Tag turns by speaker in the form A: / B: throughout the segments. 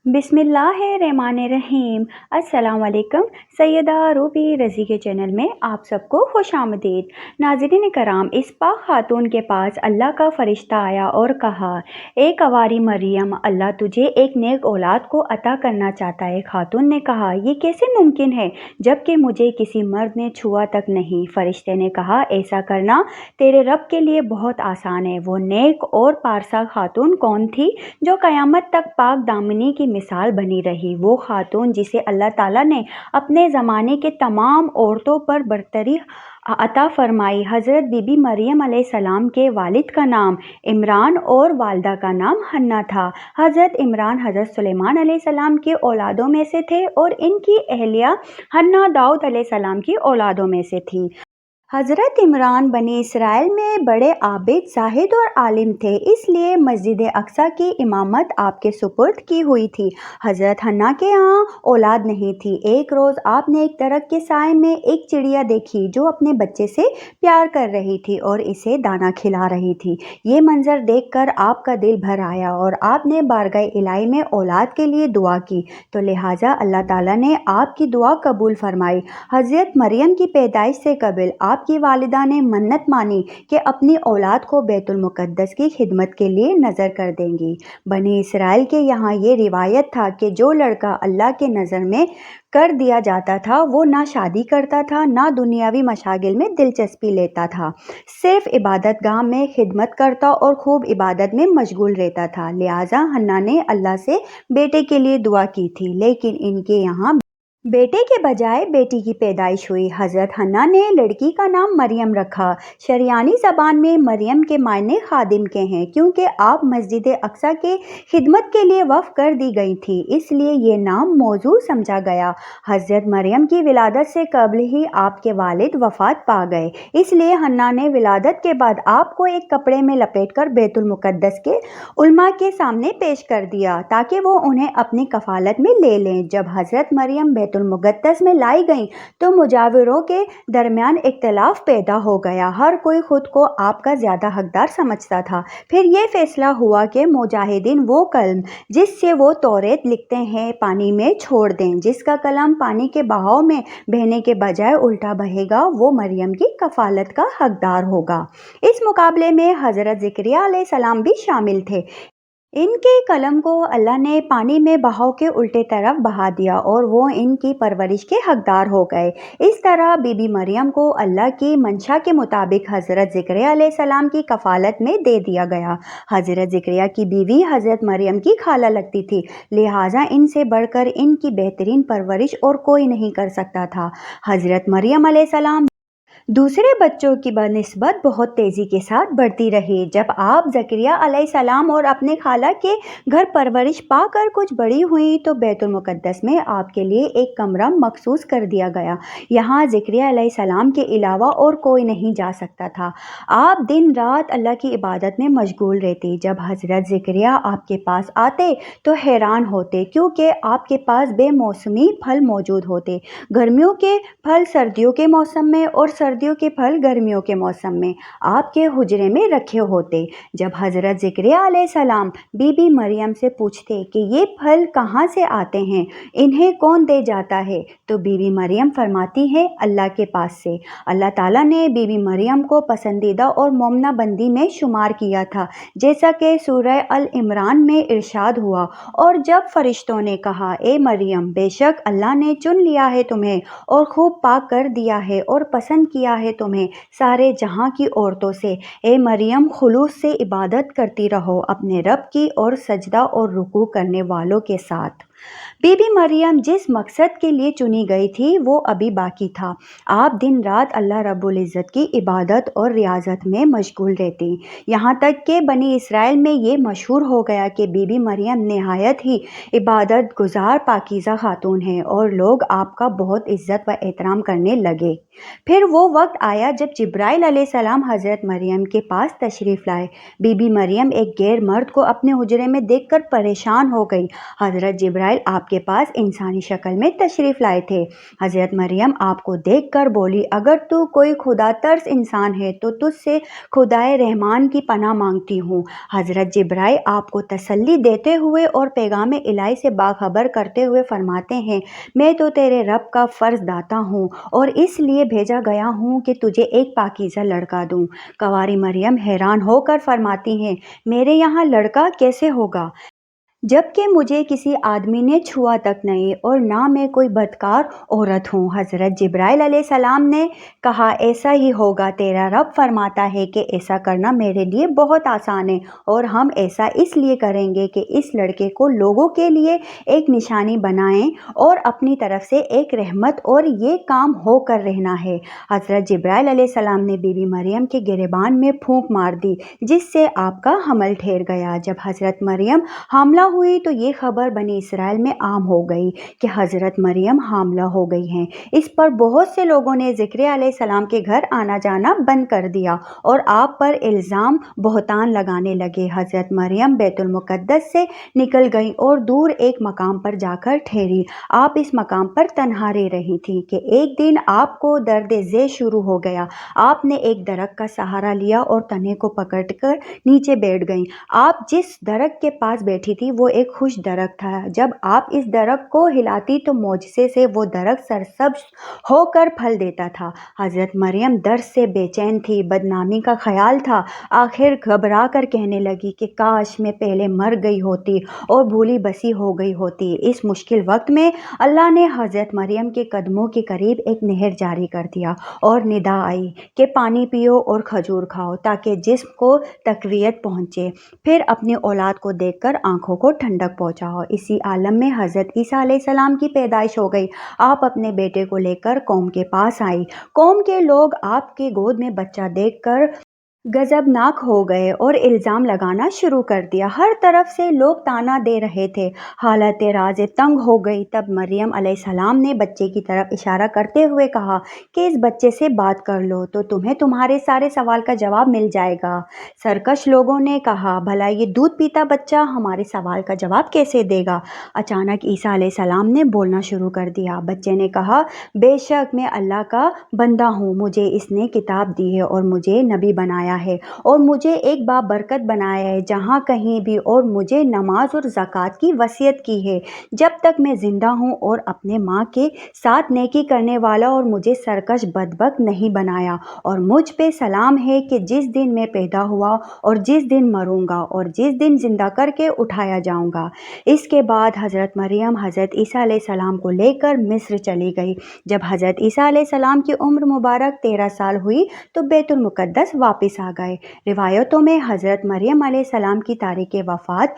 A: बिस्मिल्लाहिर्रहमानिर्रहीम। अस्सलाम वालेकुम। सैयदा रूबी रज़ी के चैनल में आप सबको खुशामदीद। नाज़रीन कराम, इस पाक खातून के पास अल्लाह का फ़रिश्ता आया और कहा, ए कवारी मरियम, अल्लाह तुझे एक नेक औलाद को अता करना चाहता है। खातून ने कहा, ये कैसे मुमकिन है जबकि मुझे किसी मर्द ने छुआ तक नहीं। फ़रिश्ते ने कहा, ऐसा करना तेरे रब के लिए बहुत आसान है। वो नेक और पारसा खातून कौन थी जो क़यामत तक पाक दामनी की मिसाल बनी रही? वो खातून जिसे अल्लाह ताला ने अपने ज़माने के तमाम औरतों पर बरतरी अता फरमाई। हज़रत बीबी मरियम अलैहिस्सलाम के वालिद का नाम इमरान और वालदा का नाम हन्ना था। हज़रत इमरान हज़रत सुलेमान अलैहिस्सलाम की औलादों में से थे और इनकी अहलिया हन्ना दाऊद अलैहिस्सलाम की औलादों में से थी। हज़रत इमरान बनी इसराइल में बड़े आबिद, ज़ाहिद और आलिम थे, इसलिए मस्जिद अक्सा की इमामत आपके सुपुर्द की हुई थी। हज़रत हन्ना के यहाँ औलाद नहीं थी। एक रोज़ आपने एक दरख्त के साए में एक चिड़िया देखी जो अपने बच्चे से प्यार कर रही थी और इसे दाना खिला रही थी। ये मंजर देखकर आपका दिल भर आया और आपने बारगाह इलाही में औलाद के लिए दुआ की, तो लिहाजा अल्लाह ताला ने आपकी दुआ कबूल फरमाई। हज़रत मरियम की पैदाइश से कबल आपकी वालिदा ने मन्नत मानी कि अपनी औलाद को बैतुल मुक़द्दस की खिदमत के लिए नज़र कर देंगी। बनी इसराइल के यहाँ ये रिवायत था कि जो लड़का अल्लाह के नज़र में कर दिया जाता था वो ना शादी करता था, ना दुनियावी मशागिल में दिलचस्पी लेता था, सिर्फ इबादत गाह में खिदमत करता और खूब इबादत में मशगूल रहता था। लिहाजा हन्ना ने अल्लाह से बेटे के लिए दुआ की थी, लेकिन इनके यहाँ बेटे के बजाय बेटी की पैदाइश हुई। हज़रत हन्ना ने लड़की का नाम मरियम रखा। शरियानी ज़बान में मरियम के मायने खादिम के हैं, क्योंकि आप मस्जिद अक्सा के खिदमत के लिए वफ़ कर दी गई थी, इसलिए ये नाम मौजू समझा गया। हज़रत मरियम की विलादत से कबल ही आपके वालिद वफ़ात पा गए, इसलिए हन्ना ने विलादत के बाद आपको एक कपड़े में लपेटकर बैतुल मुक़द्दस के उलमा के सामने पेश कर दिया ताकि वो उन्हें अपनी कफ़ालत में ले लें। जब हज़रत मरियम बैतुल मुक़द्दस में लाई गईं तो मुजाविरों के दरमियान इख्तिलाफ पैदा हो गया। हर कोई खुद को आपका ज़्यादा हकदार समझता था। फिर ये फैसला हुआ कि मुजाहिदीन वो कलम जिससे वो तौरेत लिखते हैं पानी में छोड़ दें। जिसका कलम पानी के बहाव में बहने के बजाय उल्टा बहेगा वो मरियम की कफ़ालत का हकदार होगा। इस मुकाबले में हज़रत ज़करिया अलैहिस्सलाम भी शामिल थे। इनके कलम को अल्लाह ने पानी में बहाव के उल्टे तरफ बहा दिया और वो इनकी परवरिश के हकदार हो गए। इस तरह बीबी मरियम को अल्लाह की मंशा के मुताबिक हज़रत ज़करिया अलैहिस्सलाम की कफ़ालत में दे दिया गया। हज़रत ज़करिया की बीवी हज़रत मरियम की खाला लगती थी, लिहाजा इनसे बढ़कर इनकी बेहतरीन परवरिश और कोई नहीं कर सकता था। हज़रत मरियम अलैहिस्सलाम दूसरे बच्चों की बनिस्बत बहुत तेज़ी के साथ बढ़ती रही। जब आप ज़करिया अलैहिस्सलाम और अपने खाला के घर परवरिश पाकर कुछ बड़ी हुई तो बैतुल मुक़द्दस में आपके लिए एक कमरा मखसूस कर दिया गया। यहाँ ज़करिया अलैहिस्सलाम के अलावा और कोई नहीं जा सकता था। आप दिन रात अल्लाह की इबादत में मशगूल रहते। जब हज़रत ज़करिया आपके पास आते तो हैरान होते, क्योंकि आपके पास बेमौसमी फल मौजूद होते। गर्मियों के फल सर्दियों के मौसम में और सर्दियों के फल गर्मियों के मौसम में आपके हुजरे में रखे होते। जब हज़रत ज़करिया अलैहिस्सलाम बीबी मरियम से पूछते कि ये फल कहाँ से आते हैं, इन्हें कौन दे जाता है, तो बीबी मरियम फरमाती है अल्लाह के पास से। अल्लाह ताला ने बीबी मरियम को पसंदीदा और मोमना बंदी में शुमार किया था, जैसा कि सूरह अल इमरान में इरशाद हुआ। और जब फरिश्तों ने कहा, ए मरियम, बेशक अल्लाह ने चुन लिया है तुम्हें और खूब पाक कर दिया है और पसंद किया है तुम्हें सारे जहां की औरतों से। ए मरियम, खुलूस से इबादत करती रहो अपने रब की और सजदा और रुकू करने वालों के साथ। बीबी मरियम जिस मकसद के लिए चुनी गई थी वो अभी बाकी था। आप दिन रात अल्लाह रब्बुल इज़्ज़त की इबादत और रियाजत में मशगूल रहती, यहाँ तक कि बनी इसराइल में ये मशहूर हो गया कि बीबी मरियम नहायत ही इबादत गुजार पाकीज़ा खातून है और लोग आपका बहुत इज़्ज़त व एहतराम करने लगे। फिर वो वक्त आया जब जिब्राइल अलैहिस्सलाम हज़रत मरियम के पास तशरीफ़ लाए। बीबी मरियम एक गैर मर्द को अपने हुजरे में देखकर परेशान हो गई। हज़रत जिब्राइल جبرائیل آپ کے پاس انسانی شکل میں تشریف لائے تھے۔ حضرت مریم آپ کو دیکھ کر بولی، اگر تو کوئی خدا ترس انسان ہے تو تجھ سے خدائے رحمان کی پناہ مانگتی ہوں۔ حضرت جبرائیل آپ کو تسلی دیتے ہوئے اور پیغام الہی سے باخبر کرتے ہوئے فرماتے ہیں، میں تو تیرے رب کا فرض داتا ہوں اور اس لیے بھیجا گیا ہوں کہ تجھے ایک پاکیزہ لڑکا دوں۔ کنواری مریم حیران ہو کر فرماتی ہیں، میرے یہاں لڑکا کیسے ہوگا جبکہ مجھے کسی آدمی نے چھوا تک نہیں اور نہ میں کوئی بدکار عورت ہوں۔ حضرت جبرائیل علیہ السلام نے کہا، ایسا ہی ہوگا، تیرا رب فرماتا ہے کہ ایسا کرنا میرے لیے بہت آسان ہے اور ہم ایسا اس لیے کریں گے کہ اس لڑکے کو لوگوں کے لیے ایک نشانی بنائیں اور اپنی طرف سے ایک رحمت، اور یہ کام ہو کر رہنا ہے۔ حضرت جبرائیل علیہ السلام نے بی بی مریم کے گریبان میں پھونک مار دی جس سے آپ کا حمل ٹھہر گیا۔ جب حضرت مریم حاملہ ہوئی تو یہ خبر بنی اسرائیل میں عام ہو گئی کہ حضرت مریم حاملہ ہو گئی ہیں۔ اس پر بہت سے لوگوں نے زکریا علیہ السلام کے گھر آنا جانا بند کر دیا اور آپ پر الزام بہتان لگانے لگے۔ حضرت مریم بیت المقدس سے نکل گئیں اور دور ایک مقام پر جا کر ٹھہری۔ آپ اس مقام پر تنہا رہ رہی تھیں کہ ایک دن آپ کو درد ذیل شروع ہو گیا۔ آپ نے ایک درخت کا سہارا لیا اور تنے کو پکڑ کر نیچے بیٹھ گئیں۔ آپ جس درخت کے پاس بیٹھی تھی وہ ایک خوش درخت تھا۔ جب آپ اس درخت کو ہلاتی تو معجزے سے وہ درخت سرسبز ہو کر پھل دیتا تھا۔ حضرت مریم درد سے بے چین تھی، بدنامی کا خیال تھا۔ آخر گھبرا کر کہنے لگی کہ کاش میں پہلے مر گئی ہوتی اور بھولی بسی ہو گئی ہوتی۔ اس مشکل وقت میں اللہ نے حضرت مریم کے قدموں کے قریب ایک نہر جاری کر دیا اور ندا آئی کہ پانی پیو اور کھجور کھاؤ تاکہ جسم کو تقویت پہنچے، پھر اپنی اولاد کو دیکھ کر آنکھوں کو ٹھنڈک پہنچاؤ۔ اسی عالم میں حضرت عیسیٰ علیہ السلام کی پیدائش ہو گئی۔ آپ اپنے بیٹے کو لے کر قوم کے پاس آئی۔ قوم کے لوگ آپ کے گود میں بچہ دیکھ کر غضبناک ہو گئے اور الزام لگانا شروع کر دیا۔ ہر طرف سے لوگ طعنہ دے رہے تھے۔ حالت راز تنگ ہو گئی۔ تب مریم علیہ السلام نے بچے کی طرف اشارہ کرتے ہوئے کہا کہ اس بچے سے بات کر لو تو تمہیں تمہارے سارے سوال کا جواب مل جائے گا۔ سرکش لوگوں نے کہا، بھلا یہ دودھ پیتا بچہ ہمارے سوال کا جواب کیسے دے گا؟ اچانک عیسیٰ علیہ السلام نے بولنا شروع کر دیا۔ بچے نے کہا، بے شک میں اللہ کا بندہ ہوں، مجھے اس نے کتاب دی ہے اور مجھے نبی بنایا ہے اور مجھے ایک بابرکت بنایا ہے جہاں کہیں بھی، اور مجھے نماز اور زکوٰۃ کی وصیت کی ہے جب تک میں زندہ ہوں، اور اپنے ماں کے ساتھ نیکی کرنے والا، اور مجھے سرکش بدبخت نہیں بنایا، اور مجھ پہ سلام ہے کہ جس دن میں پیدا ہوا اور جس دن مروں گا اور جس دن زندہ کر کے اٹھایا جاؤں گا۔ اس کے بعد حضرت مریم حضرت عیسیٰ علیہ السلام کو لے کر مصر چلی گئی۔ جب حضرت عیسیٰ علیہ السلام کی عمر مبارک 13 سال ہوئی تو بیت المقدس واپس آ گئے۔ روایتوں میں حضرت مریم علیہ السلام کی تاریخ وفات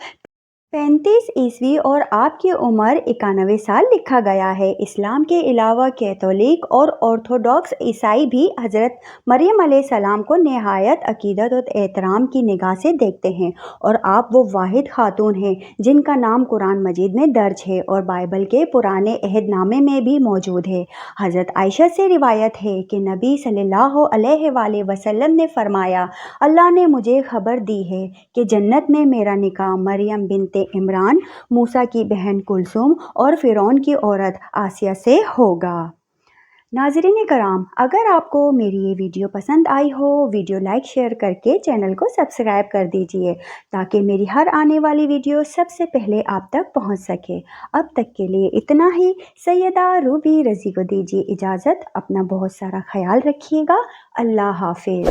A: 35 عیسوی اور آپ کی عمر 91 سال لکھا گیا ہے۔ اسلام کے علاوہ کیتھولک اور آرتھوڈاکس عیسائی بھی حضرت مریم علیہ السلام کو نہایت عقیدت اور احترام کی نگاہ سے دیکھتے ہیں، اور آپ وہ واحد خاتون ہیں جن کا نام قرآن مجید میں درج ہے اور بائبل کے پرانے عہد نامے میں بھی موجود ہے۔ حضرت عائشہ سے روایت ہے کہ نبی صلی اللہ علیہ وآلہ وسلم نے فرمایا، اللہ نے مجھے خبر دی ہے کہ جنت میں میرا نکاح مریم بنت عمران، موسیٰ کی بہن کلثوم اور فرعون کی عورت آسیہ سے ہوگا۔ ناظرین کرام، اگر آپ کو میری یہ ویڈیو پسند آئی ہو، ویڈیو لائک شیئر کر کے چینل کو سبسکرائب کر دیجئے تاکہ میری ہر آنے والی ویڈیو سب سے پہلے آپ تک پہنچ سکے۔ اب تک کے لیے اتنا ہی۔ سیدہ روبی رضی کو دیجیے اجازت۔ اپنا بہت سارا خیال رکھیے گا۔ اللہ حافظ۔